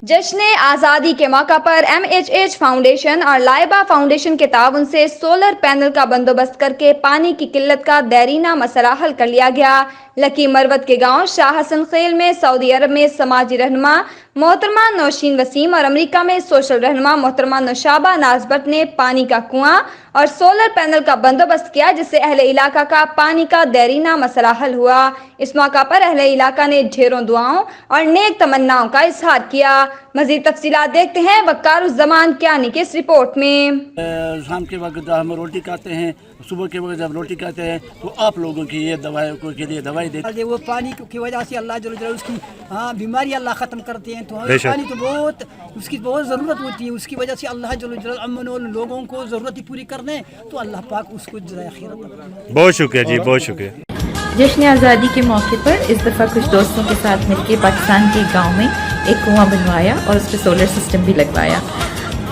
جشن آزادی کے موقع پر MHH فاؤنڈیشن اور لائبہ فاؤنڈیشن کے تعاون سے سولر پینل کا بندوبست کر کے پانی کی قلت کا دیرینہ مسئلہ حل کر لیا گیا۔ لکی مروت کے گاؤں شاہ حسن خیل میں سعودی عرب میں سماجی رہنما محترمہ نوشین وسیم اور امریکہ میں سوشل رہنما محترمہ نوشابہ ناز بٹ نے پانی کا کنواں اور سولر پینل کا بندوبست کیا، جس سے اہل علاقہ کا پانی کا دیرینہ مسئلہ حل ہوا۔ اس موقع پر اہل علاقہ نے ڈھیروں دعاؤں اور نیک تمناؤں کا اظہار کیا۔ مزید تفصیلات دیکھتے ہیں وقار الزمان کیانی کی اس رپورٹ میں۔ شام کے وقت ہم روٹی کھاتے ہیں، صبح کے وقت جب روٹی کھاتے ہیں تو آپ لوگوں کی یہ دوائیوں کے لیے دوائی دیتے ہیں۔ وہ پانی کی وجہ سے اللہ جل جلالہ اس کی بیماری اللہ ختم کرتے ہیں، تو پانی تو بہت اس کی بہت ضرورت ہوتی ہے، اس کی وجہ سے اللہ جل جلالہ امن لوگوں کو ضرورت پوری کرنے، تو اللہ پاک اس کو جزائے خیرات۔ بہت شکریہ جی، بہت شکریہ۔ جشن آزادی کے موقع پر اس دفعہ کچھ دوستوں کے ساتھ مل کے پاکستان کے گاؤں میں ایک کنواں بنوایا اور اس پہ سولر سسٹم بھی لگوایا۔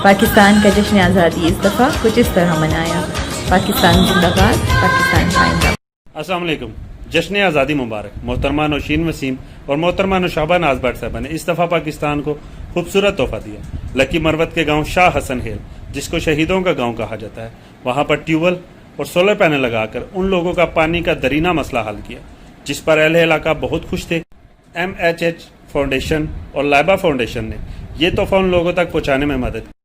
پاکستان کا جشن آزادی اس دفعہ کچھ اس طرح منایا۔ پاکستان زندہ باد، پاکستان زندہ باد۔ السلام علیکم، جشن آزادی مبارک۔ محترمہ نوشین وسیم اور محترمہ نوشابہ ناز بٹ صاحبہ نے اس دفعہ پاکستان کو خوبصورت تحفہ دیا۔ لکی مروت کے گاؤں شاہ حسن ہیل، جس کو شہیدوں کا گاؤں کہا جاتا ہے، وہاں پر ٹیوب ویل اور سولر پینل لگا کر ان لوگوں کا پانی کا دیرینہ مسئلہ حل کیا، جس پر اہل علاقہ بہت خوش تھے۔ MHH فاؤنڈیشن اور لائبہ فاؤنڈیشن نے یہ تحفہ ان لوگوں تک پہنچانے میں مدد کی۔